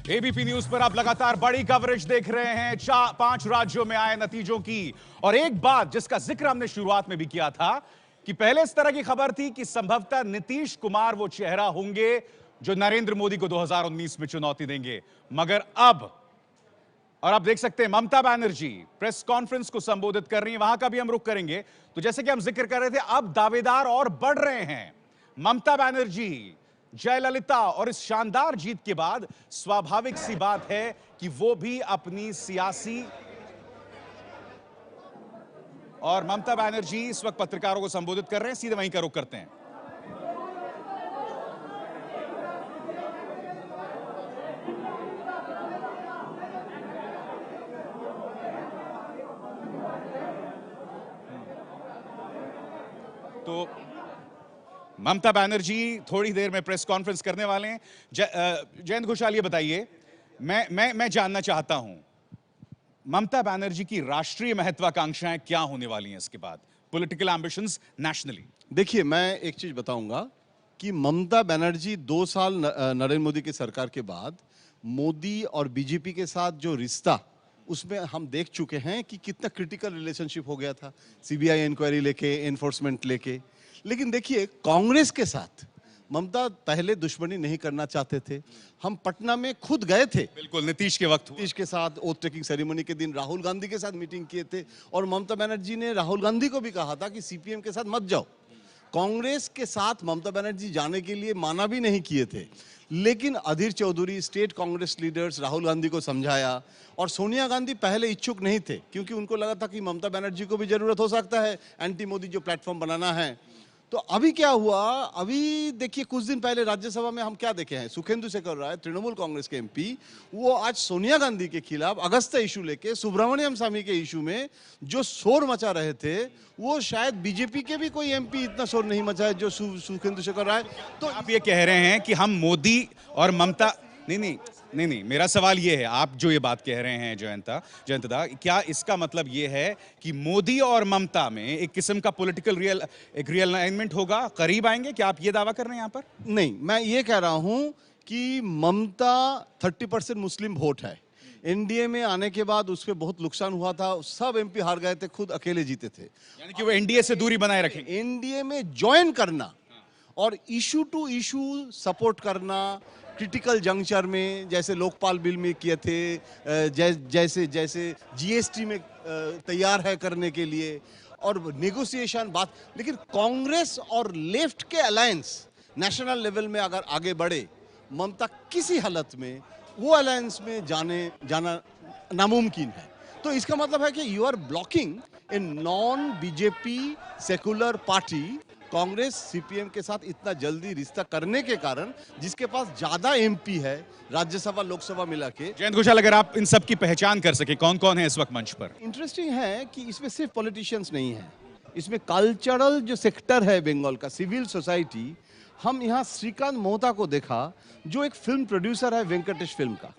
ABP news पर आप लगातार बड़ी कवरेज देख रहे हैं 5 राज्यों में आए नतीजों की। और एक बात जिसका जिक्र हमने शुरुआत में भी किया था कि पहले इस तरह की खबर थी कि संभवतः नीतीश कुमार वो चेहरा होंगे जो नरेंद्र मोदी को 2019 में चुनौती देंगे, मगर अब और आप देख सकते हैं ममता बनर्जी प्रेस कॉन्फ्रेंस को संबोधित कर रही हैं, वहां का भी हम रुख करेंगे। तो जैसे कि हम जिक्र कर रहे थे, अब दावेदार और बढ़ रहे हैं। ममता बनर्जी, जयललिता और इस शानदार जीत के बाद स्वाभाविक सी बात है कि वो भी अपनी सियासी और ममता बनर्जी इस वक्त पत्रकारों को संबोधित कर रहे हैं, सीधे वहीं का रुख करते हैं। तो ममता बनर्जी थोड़ी देर में प्रेस कॉन्फ्रेंस करने वाले हैं। जयंत घोषाल, ये बताइए, मैं जानना चाहता हूं ममता बनर्जी की राष्ट्रीय महत्वाकांक्षाएं क्या होने वाली हैं इसके बाद, पॉलिटिकल एम्बिशंस नेशनली। देखिए, मैं एक चीज बताऊंगा कि ममता बनर्जी 2 साल नरेंद्र मोदी की सरकार के बाद मोदी और बीजेपी के साथ जो रिश्ता, उसमें हम देख चुके हैं कि कितना क्रिटिकल रिलेशनशिप हो गया था, सीबीआई इंक्वायरी लेके, एनफोर्समेंट लेके। लेकिन देखिए, कांग्रेस के साथ ममता पहले दुश्मनी नहीं करना चाहते थे। हम पटना में खुद गए थे, बिल्कुल नीतीश के वक्त, नीतीश के साथ ओथ टेकिंग सेरेमनी के दिन राहुल गांधी के साथ मीटिंग किए थे, और ममता बनर्जी ने राहुल गांधी को भी कहा था कि सीपीएम के साथ मत जाओ। कांग्रेस के साथ ममता बनर्जी जाने के लिए माना भी नहीं किए थे, लेकिन अधीर चौधरी, स्टेट कांग्रेस लीडर्स, राहुल गांधी को समझाया। और सोनिया गांधी पहले इच्छुक नहीं थे, क्योंकि उनको लगा था कि ममता बनर्जी को भी जरूरत हो सकता है एंटी मोदी जो प्लेटफॉर्म बनाना है। तो अभी क्या हुआ, अभी देखिए, कुछ दिन पहले राज्यसभा में हम क्या देखे हैं, सुखेंदु शेखर राय, तृणमूल कांग्रेस के एमपी, वो आज सोनिया गांधी के खिलाफ अगस्ता इशू लेके, सुब्रमण्यम स्वामी के इशू में जो शोर मचा रहे थे, वो शायद बीजेपी के भी कोई एमपी इतना शोर नहीं मचा है जो सुखेंदु शेखर राय। तो आप ये कह रहे हैं कि हम मोदी और ममता, नहीं, मेरा सवाल ये है, आप जो ये बात कह रहे हैं जयंतदा, क्या इसका मतलब ये है कि मोदी और ममता में एक किस्म का पॉलिटिकल रियलाइनमेंट होगा, करीब आएंगे? क्या आप ये दावा कर रहे हैं यहां पर? नहीं, मैं ये कह रहा हूं कि ममता 30% मुस्लिम वोट है। एनडीए में आने के बाद उसके बहुत नुकसान हुआ था, सब एमपी हार गए थे, खुद अकेले जीते थे। यानी कि वो एनडीए से दूरी बनाए रखेंगे। एनडीए में ज्वाइन करना और इशू टू इशू सपोर्ट करना, क्रिटिकल जंक्चर में, जैसे लोकपाल बिल में किए थे, जैसे जीएसटी में तैयार है करने के लिए, और नेगोशिएशन बात। लेकिन कांग्रेस और लेफ्ट के अलायंस नेशनल लेवल में अगर आगे बढ़े, ममता किसी हालत में वो अलायंस में जाना नामुमकिन है। तो इसका मतलब है कि you are blocking a non BJP secular party, Congress CPM के साथ इतना जल्दी रिश्ता करने के कारण, जिसके पास ज्यादा एमपी है राज्यसभा लोकसभा मिला के। जयंत घोषाल, अगर आप इन सब की पहचान कर सके, कौन कौन है इस वक्त मंच पर? इंटरेस्टिंग है कि इसमें सिर्फ पॉलिटिशियंस नहीं है, इसमें कल्चरल जो सेक्टर है बंगाल का, सिविल सोसाइटी। हम यहाँ श्रीकांत मोहता को देखा, जो एक फिल्म प्रोड्यूसर है वेंकटेश फिल्म का,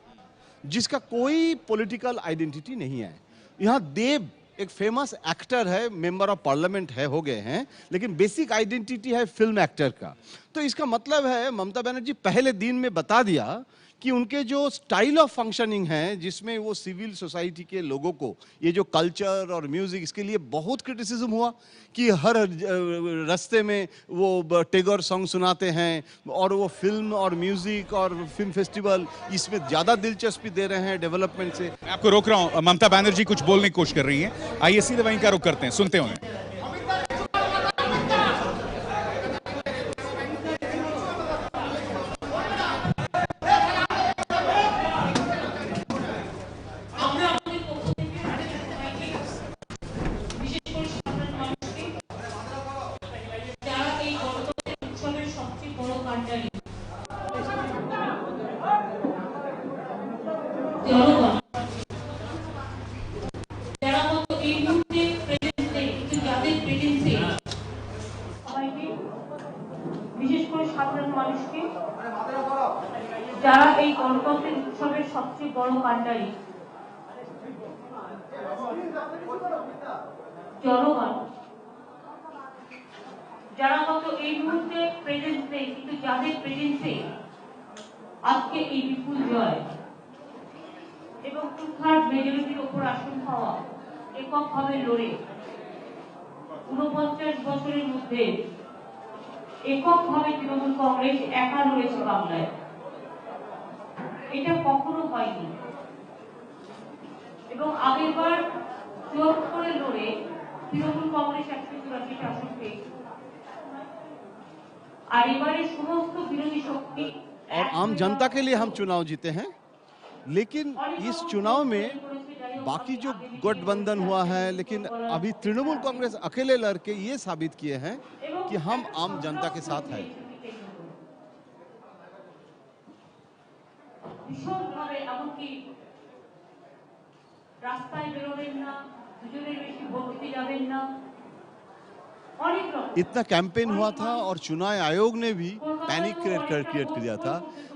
जिसका कोई पॉलिटिकल आइडेंटिटी नहीं है। यहाँ देव एक फेमस एक्टर है, मेंबर ऑफ पार्लियामेंट है, हो गए हैं, लेकिन बेसिक आइडेंटिटी है फिल्म एक्टर का। तो इसका मतलब है ममता बनर्जी पहले दिन में बता दिया कि उनके जो स्टाइल ऑफ फंक्शनिंग है, जिसमें वो सिविल सोसाइटी के लोगों को, ये जो कल्चर और म्यूजिक, इसके लिए बहुत क्रिटिसिज्म हुआ कि हर रास्ते में वो टेगोर सॉन्ग सुनाते हैं, और वो फिल्म और म्यूजिक और फिल्म फेस्टिवल, इसमें ज़्यादा दिलचस्पी दे रहे हैं डेवलपमेंट से। मैं आपको रोक रहा हूं, ममता बनर्जी कुछ बोलने की कोशिश कर रही हैं, आइए सीधे वहीं का रुख करते हैं, सुनते हैं। বিশেষ করে সাধারণ মানুষকে, যারা এই গণতন্ত্রের উৎসবের সবচেয়ে বড় কাণ্ডারি, জনগণ, যারা হয়তো এই মুহূর্তে প্রেজেন্স নেই, কিন্তু যাদের প্রেজেন্সে আজকে এই বিপুল জয়, থার্ড মেজরিটির ওপর আসন পাওয়া এককভাবে লড়ে 49 বছরের মধ্যে এককভাবে তৃণমূল কংগ্রেস একা লড়েছে বাংলায়। এটা কখনো হয়নি এবং আগেরবার জোর করে লড়ে তৃণমূল কংগ্রেস 184টা আসন পেয়েছে। আর এবারে সমস্ত বিরোধী শক্তি और आम जनता के लिए हम चुनाव जीते हैं, लेकिन इस चुनाव में बाकी जो गठबंधन हुआ है, लेकिन अभी तृणमूल कांग्रेस अकेले लड़के ये साबित किए हैं कि हम आम जनता के साथ हैं। ভীষণভাবে এমনকি রাস্তায় বেরোবেন না, দুজনের বেশি ভোট দিতে যাবেন না, অনেক রকম इतना कैंपेन हुआ था और चुनाव आयोग ने भी पैनिक क्रिएट किया था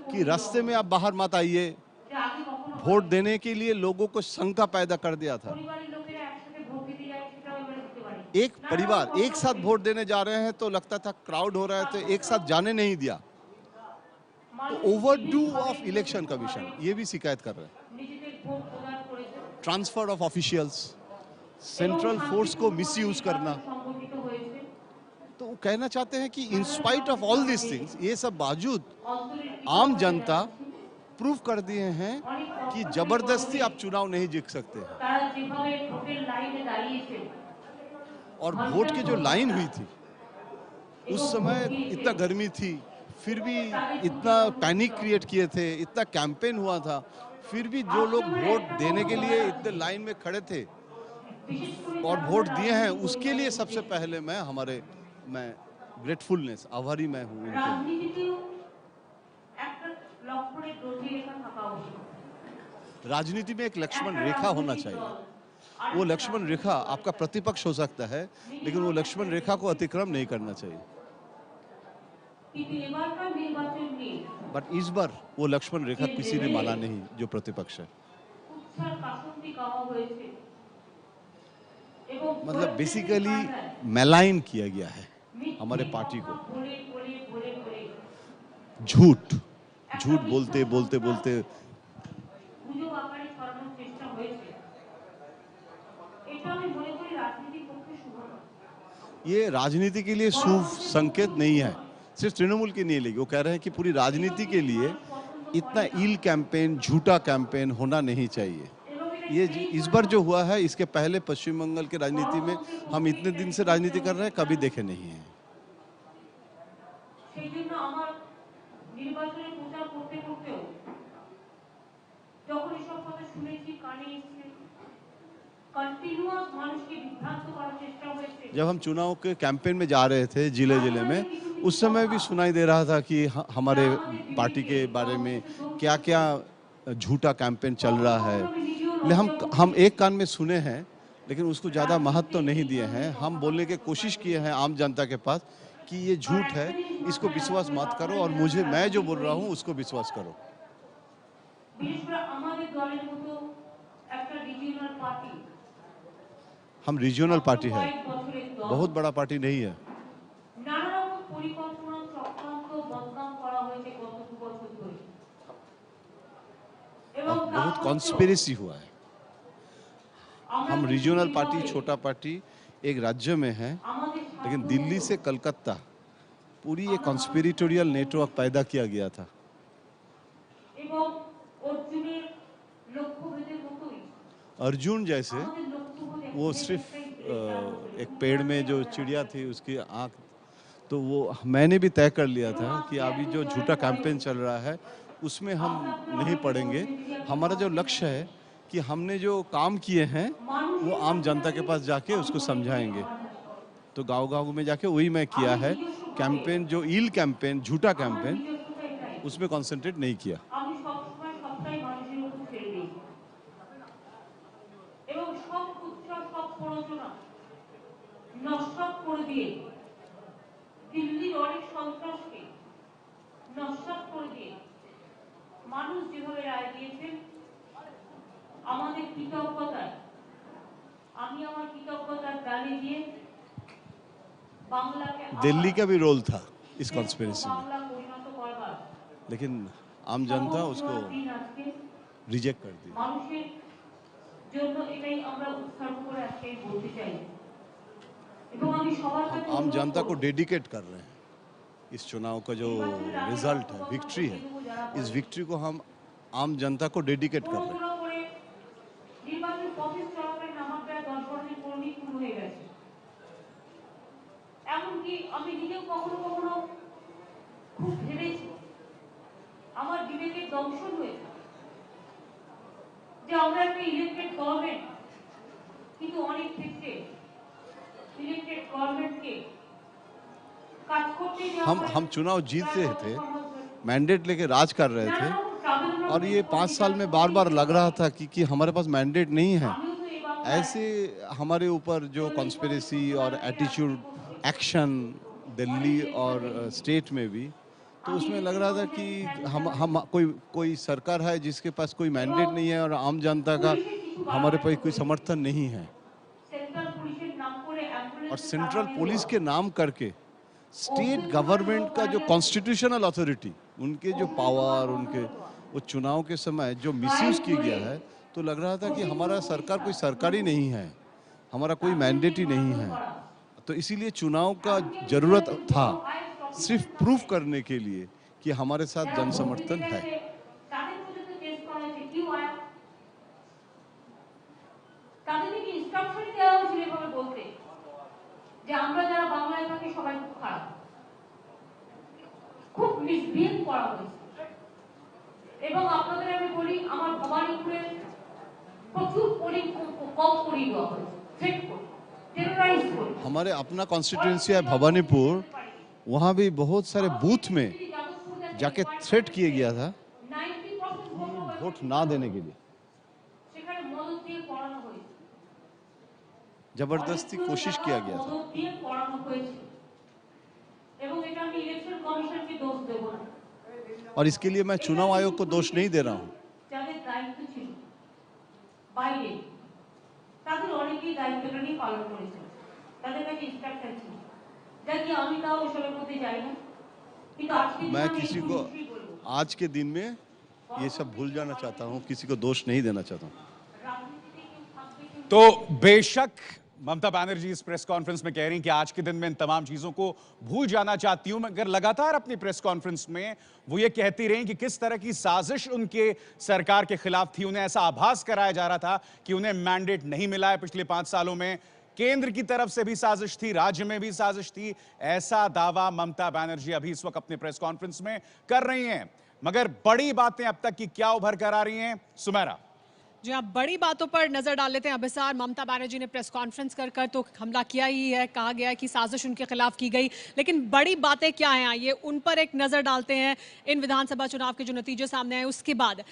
कि रास्ते में आप बाहर मत आइए। যে আগে কখনো वोट देने के लिए लोगों को शंका पैदा कर दिया था। পরিবারের লোকেরা একসাথে ভোট দিতে যায় সেটাও এবারে দিতে পারে। एक परिवार एक साथ वोट देने जा रहे हैं तो लगता था क्राउड हो रहा है, तो एक साथ जाने नहीं दिया। तो ओवरडू ऑफ इलेक्शन कमीशन ये भी शिकायत कर रहे हैं। নিজেদের ভোট প্রদান করেছে transfer of officials, central force को मिसयूज करना। সংগঠিত হয়েছে तो वो कहना चाहते हैं कि in spite of all this things, ये सब बावजूद অন্তরের आम जनता प्रूव कर दिए हैं कि जबरदस्ती आप चुनाव नहीं जीत सकते हैं। তারা যেভাবে ভোটের লাইনে দাঁড়িয়েছে और वोट की जो लाइन हुई थी उस समय इतना गर्मी थी, फिर भी इतना पैनिक क्रिएट किए थे, इतना कैंपेन हुआ था, फिर भी जो लोग वोट देने के लिए इतने लाइन में खड़े थे বিশেষ করে और वोट दिए हैं, उसके लिए सबसे पहले मैं ग्रेटफुलनेस आभारी मैं हूँ उनके लिए। রাজনীতিতেও একটা লক্ষ্যের গতি রেখা থাকা উচিত। राजनीति में एक लक्ष्मण रेखा होना चाहिए। वो लक्ष्मण रेखा आपका प्रतिपक्ष हो सकता है, लेकिन वो लक्ष्मण रेखा को अतिक्रम नहीं करना चाहिए। কিন্তু এবারকার নির্বাচন নিয়ে बट इस बार वो लक्ष्मण रेखा किसी ने माना नहीं जो प्रतिपक्ष है। উৎসার কাসন্দি গাওয়া হয়েছে এবং मतलब बेसिकली मैलाइन किया गया है हमारे पार्टी को। বলে বলে বলে বলে झूठ झूठ बोलते बोलते बोलते গুজব আকারে ছড়ানোর চেষ্টা হয়েছে। এটা আমি মনে করি রাজনীতির পক্ষে শুভ নয়। ये राजनीति के लिए शुभ संकेत नहीं है, सिर्फ तृणमूल के नहीं लेगी। वो कह रहे हैं कि पूरी राजनीति के लिए इतना ईल कैंपेन, झूठा कैंपेन होना नहीं चाहिए। ये इस बार जो हुआ है, इसके पहले पश्चिम बंगाल की राजनीति में हम इतने दिन से राजनीति कर रहे हैं, कभी देखे नहीं है। সেই জন্য আমার নির্বাচনে প্রচার করতে করতেও যখন এসব কথা শুনেছি, কানে এসছে, কন্টিনিউয়াস মানুষকে বিভ্রান্ত করার চেষ্টা হয়েছে। जब हम चुनाव के कैंपेन में जा रहे थे जिले जिले में, उस समय भी सुनाई दे रहा था कि हमारे पार्टी के बारे में क्या क्या झूठा कैंपेन चल रहा है। हम एक कान में सुने हैं, लेकिन उसको ज़्यादा महत्व तो नहीं दिए हैं। हम बोलने की कोशिश किए हैं आम जनता के पास कि ये झूठ है, इसको विश्वास मत करो, और मैं जो बोल रहा हूँ उसको विश्वास करो। বিশেষ করে আমাদের দলের মতো একটা রিজিওনাল পার্টি, हम रीजनल पार्टी है, কয়েক বছরের দল, बहुत बड़ा पार्टी नहीं है। নানা রকম পরিকল্পনা চক্রান্ত বদনাম করা হয়েছে গত 2 বছর ধরে এবং और बहुत कॉन्स्पिरेसी हुआ है। हम रीजनल पार्टी, छोटा पार्टी एक राज्य में है, আমাদের लेकिन दिल्ली से कलकत्ता पूरी ये कॉन्स्पिरेटोरियल नेटवर्क पैदा किया गया था। এবং অর্জুনের লক্ষ্যভেদের মতোই अर्जुन जैसे আমাদের লক্ষ্যভেদ वो सिर्फ एक पेड़ में जो चिड़िया थी उसकी आंख, तो वो मैंने भी तय कर लिया था कि अभी जो झूठा कैंपेन चल रहा है उसमें हम नहीं पड़ेंगे। हमारा जो लक्ष्य है कि हमने जो काम किए हैं वो आम जनता के पास जाके उसको समझाएंगे। तो गांव-गांव में जाके वही मैं किया है। कैंपेन जो ईल कैंपेन, झूठा कैंपेन, उसमें कंसंट्रेट नहीं किया। আমি সবসময় সবটাই মানুষের উপর ছেড়ে দিই এবং সব উৎসব, সব প্ররোচনা নস্বাত করে দিয়ে দিল্লির অনেক সন্ত্রাসকে নস্বাত করে দিয়ে মানুষ যেভাবে রায় দিয়েছেন, আমাদের কৃতজ্ঞতায় আমি আমার কৃতজ্ঞতার ডালি দিয়ে বাংলাকে दिल्ली का भी रोल था इस कॉन्स्पिरेसी में, বাংলা পরিণত করবার लेकिन आम जनता उसको দিন আজকে रिजेक्ट कर दी। মানুষের জন্য এটাই আমরা উৎসর্গ করে আজকে বলতে চাই এবং আমি সবার हम কাছে आम অনুরোধ जनता को করব, डेडिकेट कर रहे हैं इस चुनाव का जो रिजल्ट है, विक्ट्री है, इस विक्ट्री को हम आम जनता को डेडिकेट कर रहे हैं। প্ররোচনা করে নির্বাচন প্রসেস চলাকালীন আমার প্রায় 10-12 জন কর্মী খুন হয়ে গেছে। এমনকি আমি নিজেও কখনো কখনো খুব ভেবেছি, আমার বিবেকের দংশন হয়েছে যে আমরা একটা ইলেক্টেড গভর্নমেন্ট, কিন্তু অনেক ক্ষেত্রে ইলেক্টেড গভর্নমেন্টকে কাজ করতে हम चुनाव जीत रहे थे, मैंडेट लेके राज कर रहे थे, और ये 5 साल में बार बार लग रहा था कि हमारे पास मैंडेट नहीं है। ऐसे हमारे ऊपर जो कॉन्स्पिरेसी और एटीट्यूड एक्शन दिल्ली और स्टेट में भी, तो उसमें लग रहा था कि हम कोई सरकार है जिसके पास कोई मैंडेट नहीं है और आम जनता का हमारे पास कोई समर्थन नहीं है। और सेंट्रल पुलिस के नाम करके स्टेट गवर्नमेंट का जो कॉन्स्टिट्यूशनल अथॉरिटी, उनके जो पावर, उनके वो चुनाव के समय जो मिसयूज किया गया है, तो लग रहा था कि हमारा सरकार कोई सरकारी नहीं है, हमारा कोई मैंडेट ही नहीं है। तो इसीलिए चुनाव का जरूरत था सिर्फ प्रूफ करने के लिए कि हमारे साथ जन समर्थन है। তাদেরকে ইনস্ট্রাকশন দেওয়া হয়েছিল এভাবে বলতে যে আমরা যারা বাংলায় থাকি সবাই খুব খারাপ, খুব মিসবিহেভ করা হয়েছে। এবং আপনাদের আমি বলি, আমার ভবানীপুরে প্রচুর কম করি দেওয়া হয়েছে, থ্রেট করে, টেরোরাইজ করে। हमारे अपना कॉन्स्टिट्यूंसी है भवानीपुर, वहाँ भी बहुत सारे बूथ में जाके थ्रेट किया गया था 90% वोट ना देने के लिए, সেখানে মদত দিয়ে পড়ানো হয়েছে, जबरदस्ती कोशिश किया गया था। মদত দিয়ে পড়ানো হয়েছে। এবং এটা আমি ইলেকশন কমিশনকে দোষ দেব না, और इसके लिए मैं चुनाव आयोग को दोष नहीं दे रहा हूँ। যাদের দায়িত্ব ছিল বাইরে, তাদের অনেকেই দায়িত্বটা নিয়ে পালন করেছে, তাদের কাছে ইনস্ট্রাকশন ছিল, যা কি আমি তাও ওসবের মধ্যে যাই না। কিন্তু আজকে मैं किसी को आज के दिन में ये सब भूल जाना चाहता हूँ, किसी को दोष नहीं देना चाहता हूँ। রাজনীতিতে কেউ থাকবে কেউ तो बेशक ममता बनर्जी इस प्रेस कॉन्फ्रेंस में कह रही हैं कि आज के दिन में इन तमाम चीजों को भूल जाना चाहती हूं, मगर लगातार अपनी प्रेस कॉन्फ्रेंस में वो ये कहती रही कि किस तरह की साजिश उनके सरकार के खिलाफ थी। उन्हें ऐसा आभास कराया जा रहा था कि उन्हें मैंडेट नहीं मिला है पिछले 5 सालों में, केंद्र की तरफ से भी साजिश थी, राज्य में भी साजिश थी। ऐसा दावा ममता बनर्जी अभी इस वक्त अपने प्रेस कॉन्फ्रेंस में कर रही हैं। मगर बड़ी बातें अब तक की क्या उभर कर आ रही हैं, सुमेरा? जी हाँ, बड़ी बातों पर नजर डाल लेते हैं। अभिसार, ममता बनर्जी ने प्रेस कॉन्फ्रेंस कर तो हमला किया ही है, कहा गया है कि साजिश उनके खिलाफ की गई, लेकिन बड़ी बातें क्या हैं आइए उन पर एक नजर डालते हैं। इन विधानसभा चुनाव के जो नतीजे सामने आए उसके बाद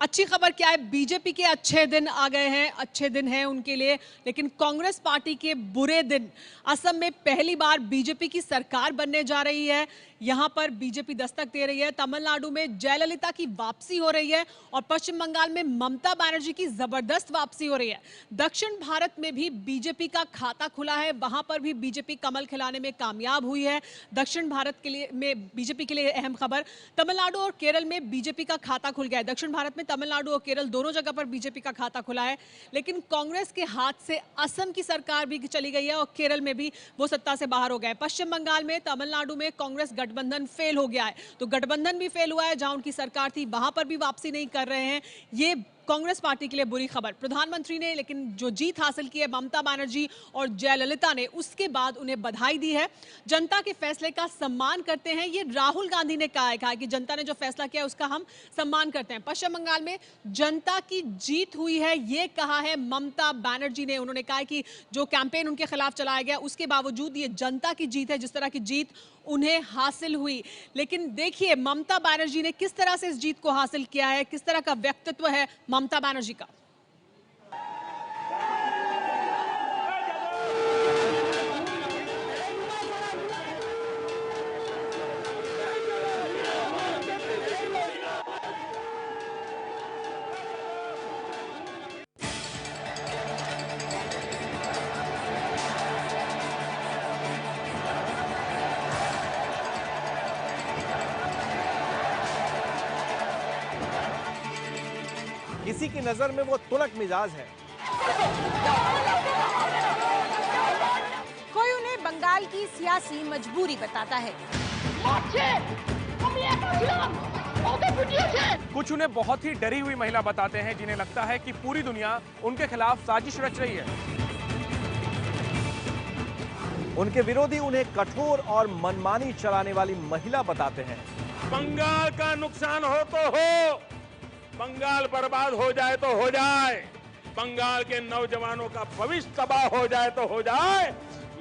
अच्छी खबर क्या है, बीजेपी के अच्छे दिन आ गए हैं, अच्छे दिन हैं उनके लिए, लेकिन कांग्रेस पार्टी के बुरे दिन। असम में पहली बार बीजेपी की सरकार बनने जा रही है, यहां पर बीजेपी दस्तक दे रही है। तमिलनाडु में जयललिता की वापसी हो रही है और पश्चिम बंगाल में ममता बनर्जी की जबरदस्त वापसी हो रही है। दक्षिण भारत में भी बीजेपी का खाता खुला है, वहां पर भी बीजेपी कमल खिलाने में कामयाब हुई है। दक्षिण भारत के लिए में बीजेपी के लिए अहम खबर, तमिलनाडु और केरल में बीजेपी का खाता खुल गया है। दक्षिण भारत में तमिलनाडु और केरल दोनों जगह पर बीजेपी का खाता खुला है, लेकिन कांग्रेस के हाथ से असम की सरकार भी चली गई है और केरल में भी वो सत्ता से बाहर हो गए। पश्चिम बंगाल में, तमिलनाडु में कांग्रेस गठबंधन फेल हो गया है, तो गठबंधन भी फेल हुआ है, जहां उनकी सरकार थी वहां पर भी वापसी नहीं कर रहे हैं। ये कांग्रेस पार्टी के लिए बुरी खबर। प्रधानमंत्री ने लेकिन जो जीत हासिल की है ममता बनर्जी और जयललिता ने, उसके बाद उन्हें बधाई दी है। जनता के फैसले का सम्मान करते हैं, ये राहुल गांधी ने कहा है कि जनता ने जो फैसला किया उसका हम सम्मान करते हैं। पश्चिम बंगाल में जनता की जीत हुई है, ये कहा है ममता बनर्जी ने। उन्होंने कहा कि जो कैंपेन उनके खिलाफ चलाया गया उसके बावजूद ये जनता की जीत है, जिस तरह की जीत उन्हें हासिल हुई। लेकिन देखिए ममता बनर्जी ने किस तरह से इस जीत को हासिल किया है, किस तरह का व्यक्तित्व है ममता बनर्जी का। किसी की नजर में वो तुनक मिजाज है, कोई उन्हें बंगाल की सियासी मजबूरी बताता है, कुछ उन्हें बहुत ही डरी हुई महिला बताते हैं, जिन्हें लगता है कि पूरी दुनिया उनके खिलाफ साजिश रच रही है। उनके विरोधी उन्हें कठोर और मनमानी चलाने वाली महिला बताते हैं। बंगाल का नुकसान हो तो हो, बंगाल बर्बाद हो जाए तो हो जाए, बंगाल के नौजवानों का भविष्य तबाह हो जाए तो हो जाए,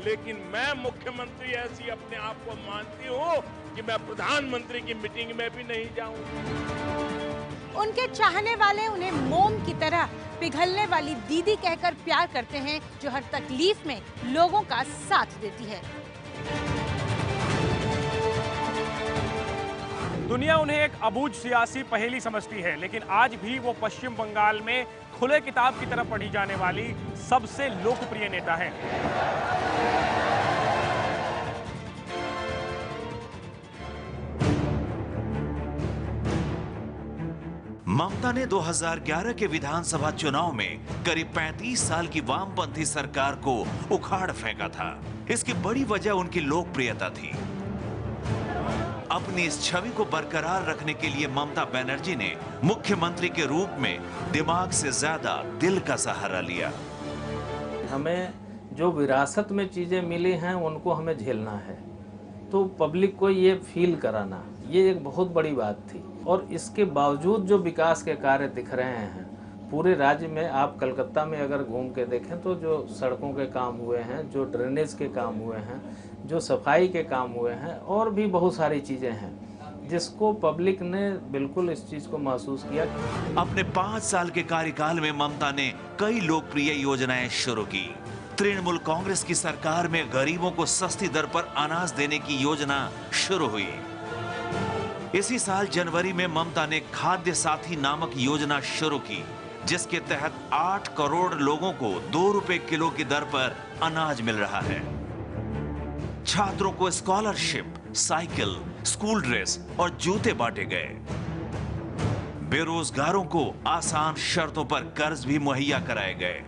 लेकिन मैं मुख्यमंत्री ऐसी अपने आप को मानती हूं कि मैं प्रधानमंत्री की मीटिंग में भी नहीं जाऊं। उनके चाहने वाले उन्हें मोम की तरह पिघलने वाली दीदी कहकर प्यार करते हैं, जो हर तकलीफ में लोगों का साथ देती है। दुनिया उन्हें एक अबूझ सियासी पहेली समझती है, लेकिन आज भी वो पश्चिम बंगाल में खुले किताब की तरफ पढ़ी जाने वाली सबसे लोकप्रिय नेता है। ममता ने 2011 के विधानसभा चुनाव में करीब 35 साल की वामपंथी सरकार को उखाड़ फेंका था। इसकी बड़ी वजह उनकी लोकप्रियता थी। अपनी इस छवि को बरकरार रखने के लिए ममता बनर्जी ने मुख्यमंत्री के रूप में दिमाग से ज्यादा दिल का सहारा लिया। हमें जो विरासत में चीजें मिली हैं उनको हमें झेलना है, तो पब्लिक को ये फील कराना, ये एक बहुत बड़ी बात थी। और इसके बावजूद जो विकास के कार्य दिख रहे हैं पूरे राज्य में, आप कलकत्ता में अगर घूम के देखें तो जो सड़कों के काम हुए हैं, जो ड्रेनेज के काम हुए हैं, जो सफाई के काम हुए हैं, और भी बहुत सारी चीज़ें हैं जिसको पब्लिक ने बिल्कुल इस चीज़ को महसूस किया। अपने 5 साल के कार्यकाल में ममता ने कई लोकप्रिय योजनाएं शुरू की। तृणमूल कांग्रेस की सरकार में गरीबों को सस्ती दर पर अनाज देने की योजना शुरू हुई। इसी साल जनवरी में ममता ने खाद्य साथी नामक योजना शुरू की, जिसके तहत 8 करोड़ लोगों को 2 रुपए किलो की दर पर अनाज मिल रहा है। छात्रों को स्कॉलरशिप, साइकिल, स्कूल ड्रेस और जूते बांटे गए। बेरोजगारों को आसान शर्तों पर कर्ज भी मुहैया कराए गए।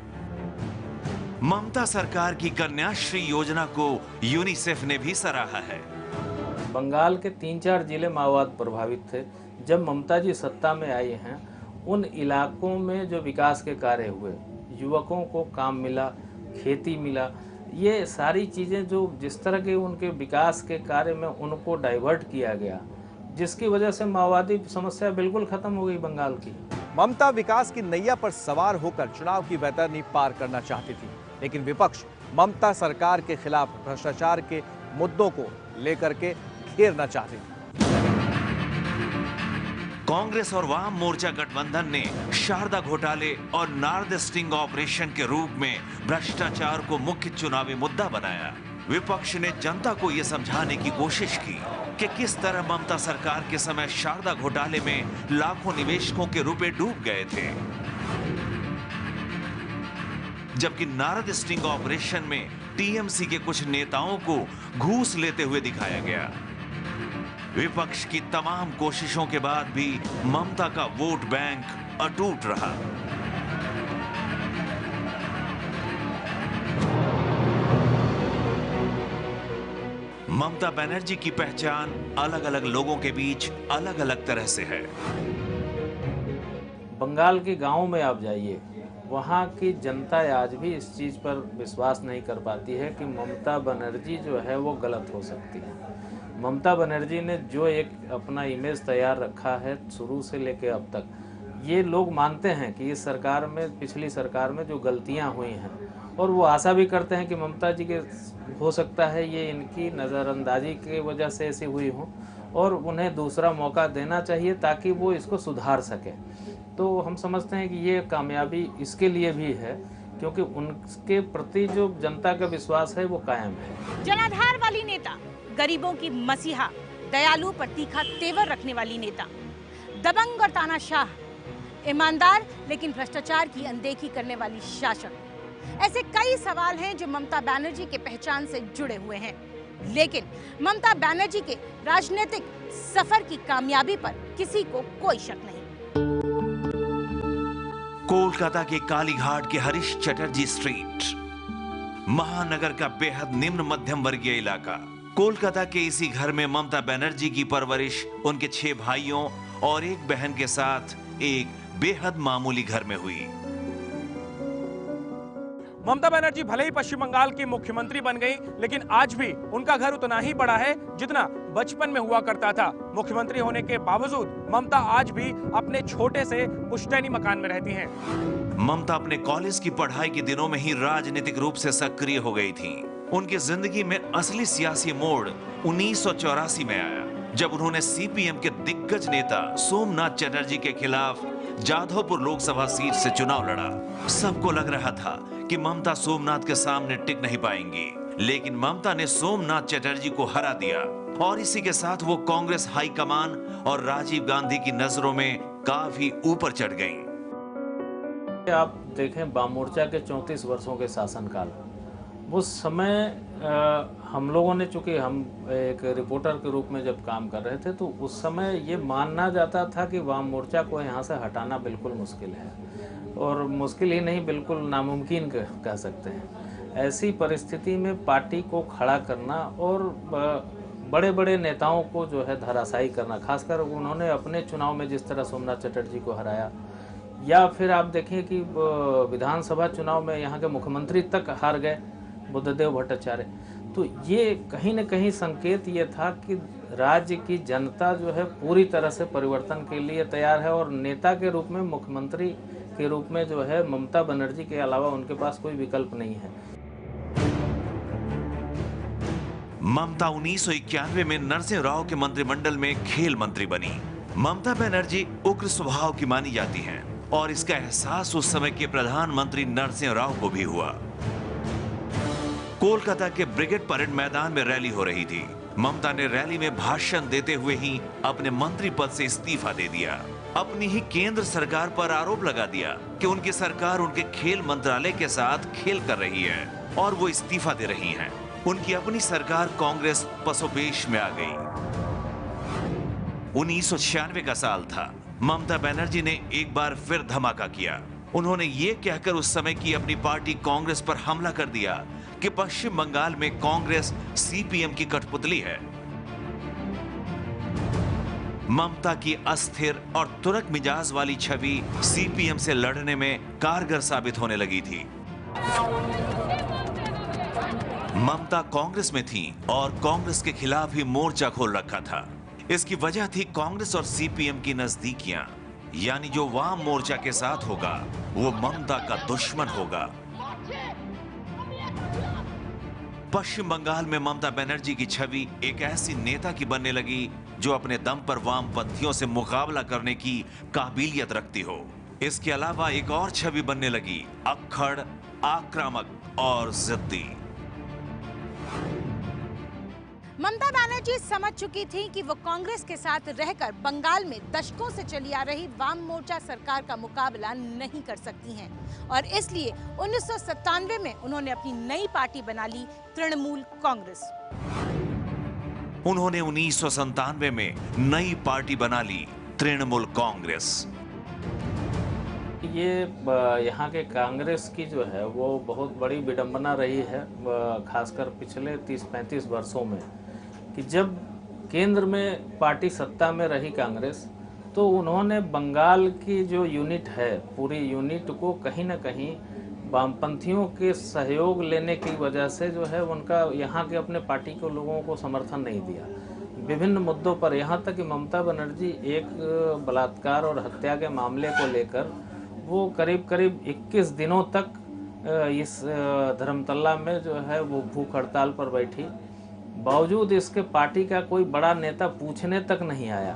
ममता सरकार की कन्याश्री योजना को यूनिसेफ ने भी सराहा है। बंगाल के 3-4 जिले माओवाद प्रभावित थे। जब ममता जी सत्ता में आई हैं, उन इलाकों में जो विकास के कार्य हुए, युवकों को काम मिला, खेती मिला, ये सारी चीज़ें जो जिस तरह के उनके विकास के कार्य में उनको डाइवर्ट किया गया, जिसकी वजह से माओवादी समस्या बिल्कुल खत्म हो गई बंगाल की। ममता विकास की नैया पर सवार होकर चुनाव की बैतरनी पार करना चाहती थी, लेकिन विपक्ष ममता सरकार के खिलाफ भ्रष्टाचार के मुद्दों को लेकर के घेरना चाहती थी। कांग्रेस और वाम मोर्चा गठबंधन ने शारदा घोटाले और नार्द स्टिंग ऑपरेशन के रूप में भ्रष्टाचार को मुख्य चुनावी मुद्दा बनाया। विपक्ष ने जनता को यह समझाने की कोशिश की कि किस तरह ममता सरकार के समय शारदा घोटाले में लाखों निवेशकों के रुपए डूब गए थे, जबकि नारद स्टिंग ऑपरेशन में टीएमसी के कुछ नेताओं को घूस लेते हुए दिखाया गया। विपक्ष की तमाम कोशिशों के बाद भी ममता का वोट बैंक अटूट रहा। ममता बनर्जी की पहचान अलग अलग लोगों के बीच अलग अलग तरह से है। बंगाल के गांव में आप जाइए, वहाँ की जनता आज भी इस चीज़ पर विश्वास नहीं कर पाती है कि ममता बनर्जी जो है वो गलत हो सकती है। ममता बनर्जी ने जो एक अपना इमेज तैयार रखा है शुरू से लेकर अब तक, ये लोग मानते हैं कि इस सरकार में, पिछली सरकार में जो गलतियां हुई हैं, और वो आशा भी करते हैं कि ममता जी के हो सकता है ये इनकी नज़रअंदाजी की वजह से ऐसी हुई हो, और उन्हें दूसरा मौका देना चाहिए ताकि वो इसको सुधार सके। तो हम समझते हैं कि ये कामयाबी इसके लिए भी है, क्योंकि उनके प्रति जो जनता का विश्वास है वो कायम है। जनाधार वाली नेता, गरीबों की मसीहा, दयालु पर तीखा तेवर रखने वाली नेता, दबंग और तानाशाह, ईमानदार लेकिन भ्रष्टाचार की अनदेखी करने वाली शासक, ऐसे कई सवाल हैं जो ममता बनर्जी के पहचान से जुड़े हुए हैं। लेकिन ममता बनर्जी के राजनीतिक सफर की कामयाबी पर किसी को कोई शक नहीं। कोलकाता के कालीघाट के हरीश चटर्जी स्ट्रीट, महानगर का बेहद निम्न मध्यम वर्गीय इलाका। कोलकाता के इसी घर में ममता बनर्जी की परवरिश उनके 6 भाइयों और एक बहन के साथ एक बेहद मामूली घर में हुई। ममता बनर्जी भले ही पश्चिम बंगाल की मुख्यमंत्री बन गई, लेकिन आज भी उनका घर उतना ही बड़ा है जितना बचपन में हुआ करता था। मुख्यमंत्री होने के बावजूद ममता आज भी अपने छोटे से पुश्तैनी मकान में रहती हैं। ममता अपने कॉलेज की पढ़ाई के दिनों में ही राजनीतिक रूप से सक्रिय हो गई थी। उनकी जिंदगी में असली सियासी मोड़ 1984 में आया, जब उन्होंने सीपीएम के दिग्गज नेता सोमनाथ चटर्जी के खिलाफ जाधवपुर लोकसभा सीट से चुनाव लड़ा। सबको लग रहा था कि ममता सोमनाथ के सामने टिक नहीं पाएंगी, लेकिन ममता ने सोमनाथ चटर्जी को हरा दिया और इसी के साथ वो कांग्रेस हाईकमान और राजीव गांधी की नजरों में काफी ऊपर चढ़ गईं। आप देखें वाम मोर्चा के 34 वर्षों के शासनकाल, उस समय हम लोगों ने, चूंकि हम एक रिपोर्टर के रूप में जब काम कर रहे थे, तो उस समय ये मानना जाता था कि वाम मोर्चा को यहाँ से हटाना बिल्कुल मुश्किल है, और मुश्किल ही नहीं बिल्कुल नामुमकिन कह सकते हैं। ऐसी परिस्थिति में पार्टी को खड़ा करना और बड़े बड़े नेताओं को जो है धराशायी करना, खासकर उन्होंने अपने चुनाव में जिस तरह सोमनाथ चटर्जी को हराया, या फिर आप देखें कि विधानसभा चुनाव में यहाँ के मुख्यमंत्री तक हार गए बुद्धदेव भट्टाचार्य, तो ये कहीं न कहीं संकेत ये था कि राज्य की जनता जो है पूरी तरह से परिवर्तन के लिए तैयार है, और नेता के रूप में, मुख्यमंत्री के रूप में जो है ममता बनर्जी के अलावा उनके पास कोई विकल्प नहीं है। ममता 1991 में नरसिंह राव के मंत्रिमंडल में खेल मंत्री बनी। ममता बनर्जी उग्र स्वभाव की मानी जाती हैं और इसका एहसास उस समय के प्रधानमंत्री नरसिंह राव को भी हुआ। कोलकाता के ब्रिगेड परेड मैदान में रैली हो रही थी। ममता ने रैली में भाषण देते हुए ही अपने मंत्री पद से इस्तीफा दे दिया। अपनी ही केंद्र सरकार पर आरोप लगा दिया कि उनकी सरकार उनके खेल मंत्रालय के साथ खेल कर रही है और वो इस्तीफा दे रही हैं। उनकी अपनी सरकार कांग्रेस पसोपेश में आ गई। 1996 का साल था। ममता बनर्जी ने एक बार फिर धमाका किया। उन्होंने ये कहकर उस समय की अपनी पार्टी कांग्रेस पर हमला कर दिया कि पश्चिम बंगाल में कांग्रेस सीपीएम की कठपुतली है। ममता की अस्थिर और तुरक मिजाज वाली छवि सीपीएम से लड़ने में कारगर साबित होने लगी थी। ममता कांग्रेस में थी और कांग्रेस के खिलाफ ही मोर्चा खोल रखा था। इसकी वजह थी कांग्रेस और सीपीएम की नजदीकियां, यानी जो वाम मोर्चा के साथ होगा वो ममता का दुश्मन होगा। पश्चिम बंगाल में ममता बनर्जी की छवि एक ऐसी नेता की बनने लगी जो अपने दम पर वामपंथियों से मुकाबला करने की काबिलियत रखती हो। इसके अलावा एक और छवि बनने लगी, अक्खड़, आक्रामक और जिद्दी। ममता बनर्जी समझ चुकी थी कि वो कांग्रेस के साथ रहकर बंगाल में दशकों से चली आ रही वाम मोर्चा सरकार का मुकाबला नहीं कर सकती हैं, और इसलिए 1997 में उन्होंने अपनी नई पार्टी बना ली, तृणमूल कांग्रेस। उन्होंने 1997 में नई पार्टी बना ली, तृणमूल कांग्रेस। ये यहाँ के कांग्रेस की जो है वो बहुत बड़ी विडंबना रही है, खासकर पिछले 30-35 वर्षों में, कि जब केंद्र में पार्टी सत्ता में रही कांग्रेस, तो उन्होंने बंगाल की जो यूनिट है, पूरी यूनिट को कहीं ना कहीं वामपंथियों के सहयोग लेने की वजह से जो है उनका यहाँ के अपने पार्टी के लोगों को समर्थन नहीं दिया विभिन्न मुद्दों पर। यहाँ तक कि ममता बनर्जी एक बलात्कार और हत्या के मामले को लेकर वो करीब 21 दिनों तक इस धर्मतल्ला में जो है वो भूख हड़ताल पर बैठी। बावजूद इसके पार्टी का कोई बड़ा नेता पूछने तक नहीं आया।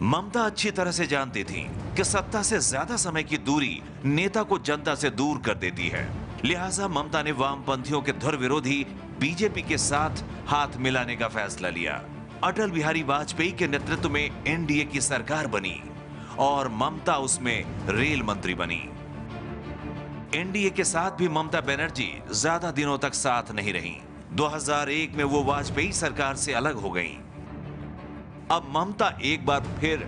ममता अच्छी तरह से जानती थी कि सत्ता से ज्यादा समय की दूरी नेता को जनता से दूर कर देती है। लिहाजा ममता ने वामपंथियों के धुर विरोधी बीजेपी के साथ हाथ मिलाने का फैसला लिया। अटल बिहारी वाजपेयी के नेतृत्व में एनडीए की सरकार बनी और ममता उसमें रेल मंत्री बनी। एनडीए के साथ भी ममता बनर्जी ज्यादा दिनों तक साथ नहीं रहीं। 2001 में वो वाजपेयी सरकार से अलग हो गईं। अब ममता एक बार फिर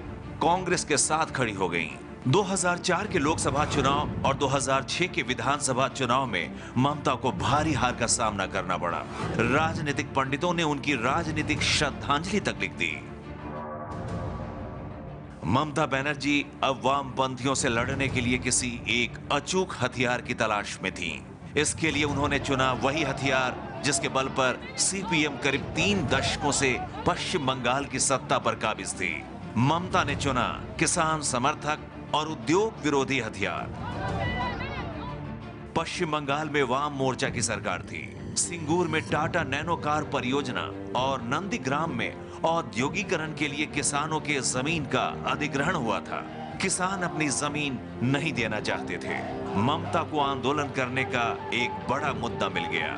कांग्रेस के साथ खड़ी हो गईं। 2004 के लोकसभा चुनाव और 2006 के विधानसभा चुनाव में ममता को भारी हार का सामना करना पड़ा। राजनीतिक पंडितों ने उनकी राजनीतिक श्रद्धांजलि तक लिख दी। ममता बनर्जी अब वामपंथियों से लड़ने के लिए किसी एक अचूक हथियार की तलाश में थीं। इसके लिए उन्होंने चुना वही हथियार जिसके बल पर सीपीएम करीब 3 दशकों से पश्चिम बंगाल की सत्ता पर काबिज थी। ममता ने चुना किसान समर्थक और उद्योग विरोधी हथियार। पश्चिम बंगाल में वाम मोर्चा की सरकार थी। सिंगूर में टाटा नैनो कार परियोजना और नंदीग्राम में औद्योगिकरण के लिए किसानों के जमीन का अधिग्रहण हुआ था। किसान अपनी जमीन नहीं देना चाहते थे। ममता को आंदोलन करने का एक बड़ा मुद्दा मिल गया।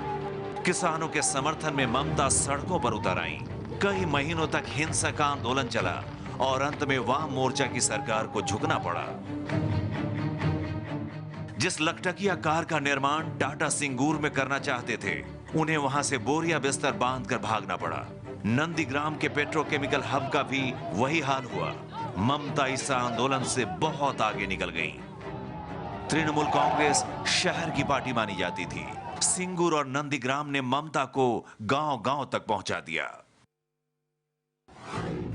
किसानों के समर्थन में ममता सड़कों पर उतर आईं। कई महीनों तक हिंसक आंदोलन चला और अंत में वाम मोर्चा की सरकार को झुकना पड़ा। जिस लकटकिया कार का निर्माण टाटा सिंगूर में करना चाहते थे, उन्हें वहां से बोरिया बिस्तर बांधकर भागना पड़ा। नंदीग्राम के पेट्रोकेमिकल हब का भी वही हाल हुआ। ममता इस आंदोलन से बहुत आगे निकल गई। तृणमूल कांग्रेस शहर की पार्टी मानी जाती थी। सिंगूर और नंदीग्राम ने ममता को गांव-गांव तक पहुंचा दिया।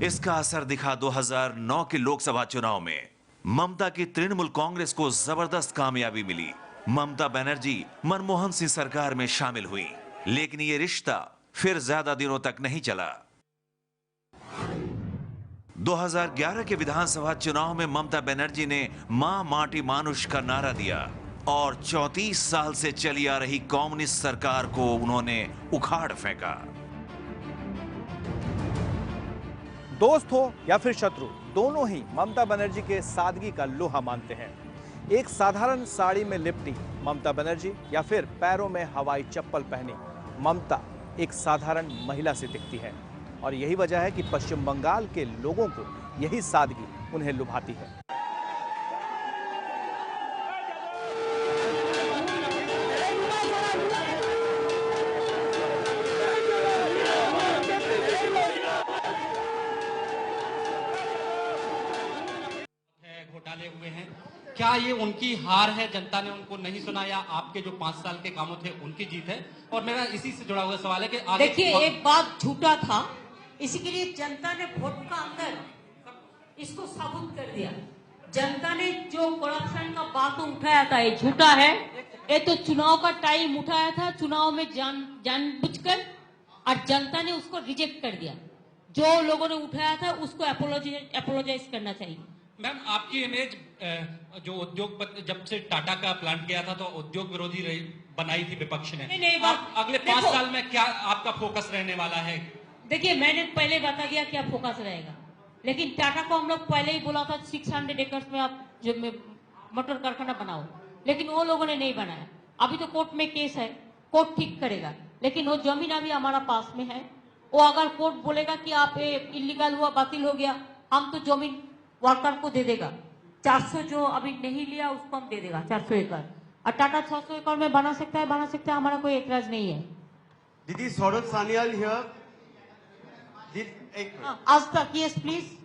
इसका असर दिखा 2009 के लोकसभा चुनाव में। ममता की तृणमूल कांग्रेस को जबरदस्त कामयाबी मिली। ममता बनर्जी मनमोहन सिंह सरकार में शामिल हुई, लेकिन यह रिश्ता फिर ज्यादा दिनों तक नहीं चला। 2011 के विधानसभा चुनाव में ममता बनर्जी ने मां माटी मानुष का नारा दिया और 34 साल से चली आ रही कम्युनिस्ट सरकार को उन्होंने उखाड़ फेंका। दोस्त हो या फिर शत्रु, दोनों ही ममता बनर्जी के सादगी का लोहा मानते हैं। एक साधारण साड़ी में लिपटी ममता बनर्जी या फिर पैरों में हवाई चप्पल पहनी ममता एक साधारण महिला से दिखती है। और यही वजह है कि पश्चिम बंगाल के लोगों को यही सादगी उन्हें लुभाती है। घोटाले हुए हैं, क्या ये उनकी हार है, जनता ने उनको नहीं सुना, या आपके जो 5 साल के कामों थे उनकी जीत है? और मेरा इसी से जुड़ा हुआ सवाल है कि आगे देखिए, एक बात झूठा था, इसी के लिए जनता ने वोट का अंदर इसको साबुत कर दिया। जनता ने जो करप्शन का बात उठाया था ये झूठा है। ये तो चुनाव का टाइम उठाया था, चुनाव में जानबूझकर, और जनता ने उसको रिजेक्ट कर दिया। जो लोगों ने उठाया था उसको अपोलोजाइज करना चाहिए। मैम, आपकी इमेज जो उद्योगपति, जब से टाटा का प्लांट गया था तो उद्योग विरोधी बनाई थी विपक्ष ने। नहीं, अगले 5 साल में क्या आपका फोकस रहने वाला है? देखिए, मैंने पहले बता दिया क्या फोकस रहेगा, लेकिन टाटा को हम लोग पहले ही बोला था 600 एकड़ में आप जो मोटर कारखाना बनाओ, लेकिन वो लोगों ने नहीं बनाया। अभी तो कोर्ट में केस है, कोर्ट ठीक करेगा, लेकिन वो जमीन अभी हमारा पास में है। वो अगर कोर्ट बोलेगा कि आप इलीगल हुआ, बातिल हो गया, हम तो जमीन वर्कर को दे देगा। 400 जो अभी नहीं लिया उसको हम दे देगा 400 एकड़, और टाटा 600 एकड़ में बना सकता है, हमारा कोई एतराज नहीं है। दीदी, सौरभ सान्याल हियर। आज तक, यस प्लीज।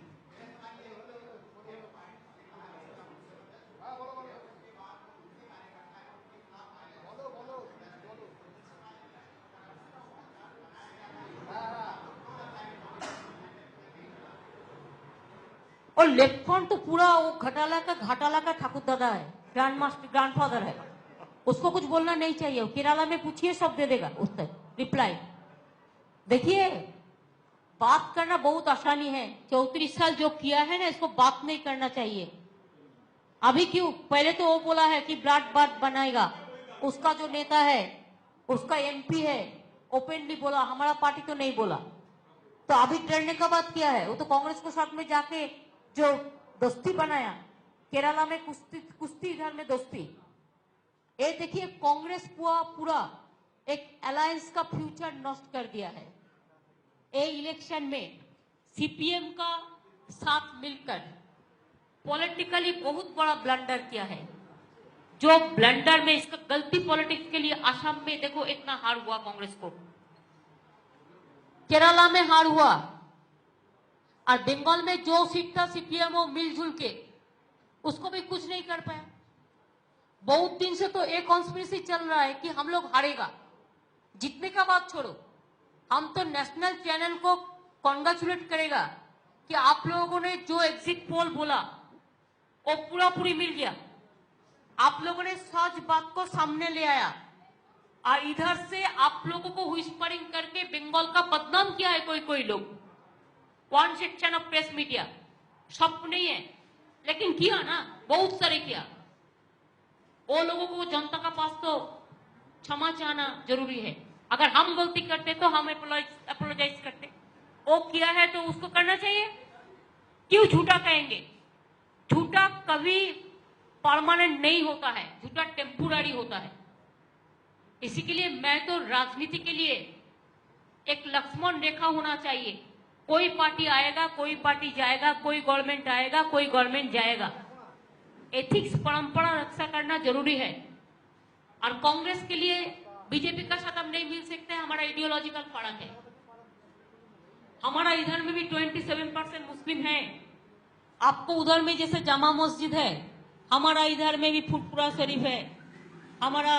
और लेफ्ट फ्रंट तो पूरा वो घाटाला का ठाकुर दादा है, ग्रैंडफादर है, उसको कुछ बोलना नहीं चाहिए। केरला में पूछिए, सब दे देगा उस तक रिप्लाई। देखिए, बात करना बहुत आसानी है। 34 साल जो किया है ना, इसको बात नहीं करना चाहिए। अभी क्यों? पहले तो वो बोला है कि ब्लड बात बनाएगा, उसका जो नेता है, उसका एमपी है, ओपनली बोला, हमारा पार्टी तो नहीं बोला। तो अभी डरने का बात क्या है? वो तो कांग्रेस के साथ में जाके जो दोस्ती बनाया, केरला में कुश्ती, इधर में दोस्ती। ये देखिए, कांग्रेस पूरा एक अलायंस का फ्यूचर नष्ट कर दिया है। ये इलेक्शन में सीपीएम का साथ मिलकर पॉलिटिकली बहुत बड़ा ब्लंडर किया है। जो ब्लंडर में इसका गलती पॉलिटिक्स के लिए असम में देखो इतना हार हुआ कांग्रेस को, केरला में हार हुआ, और बंगाल में जो सीट था सीपीएम वो मिलजुल के उसको भी कुछ नहीं कर पाया। बहुत दिन से तो एक कॉन्स्पिरेसी चल रहा है कि हम लोग हारेगा। जीतने का बात छोड़ो, हम तो नेशनल चैनल को कॉन्ग्रेचुलेट करेगा कि आप लोगों ने जो एग्जिट पोल बोला वो पूरा पूरी मिल गया। आप लोगों ने सच बात को सामने ले आया और इधर से आप लोगों को व्हिस्परिंग करके बंगाल का बदनाम किया है कोई कोई लोग, one section of press media. सब नहीं है लेकिन किया ना, बहुत सारे किया। वो लोगों को जनता का पास तो क्षमा चाहना जरूरी है। अगर हम गलती करते तो हम अपोलोजाइज करते। वो किया है तो उसको करना चाहिए। क्यों झूठा कहेंगे? झूठा कभी परमानेंट नहीं होता है, झूठा टेम्पोररी होता है। इसी के लिए मैं तो राजनीति के लिए एक लक्ष्मण रेखा होना चाहिए। कोई पार्टी आएगा, कोई पार्टी जाएगा, कोई गवर्नमेंट आएगा, कोई गवर्नमेंट जाएगा। एथिक्स परंपरा रक्षा करना जरूरी है। और कांग्रेस के लिए बीजेपी का साथ हम नहीं मिल सकते। हमारा आइडियोलॉजिकल फर्क है। हमारा इधर में भी 27% मुस्लिम है। आपको उधर में जैसे जामा मस्जिद है, हमारा इधर में भी फुटपुरा शरीफ है, हमारा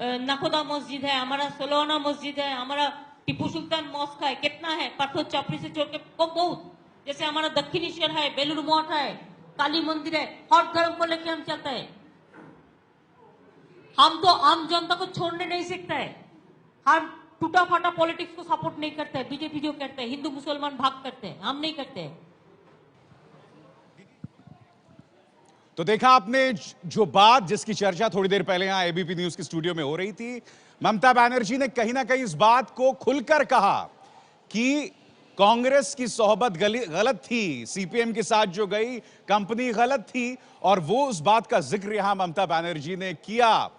नकोदा मस्जिद है, हमारा सोलोना मस्जिद है, हमारा टीपू सुल्तान मॉस्क है। कितना है? पत्थर चापड़ी से छोड़ के बहुत। जैसे हमारा दक्षिणेश्वर है, बेलूर मठ है, काली मंदिर है। हर धर्म को लेके हम चलते हैं। हम तो आम जनता को छोड़ने नहीं सकते है। हम टूटा फाटा पॉलिटिक्स को सपोर्ट नहीं करते हैं। बीजेपी जो करते हैं, हिंदू मुसलमान भाग करते हैं, हम नहीं करते हैं। तो देखा आपने जो बात जिसकी चर्चा थोड़ी देर पहले यहां एबीपी न्यूज के स्टूडियो में हो रही थी। ममता बनर्जी ने कहीं ना कहीं इस बात को खुलकर कहा कि कांग्रेस की सोहबत गलत थी, सीपीएम के साथ जो गई कंपनी गलत थी, और वो उस बात का जिक्र यहां ममता बनर्जी ने किया।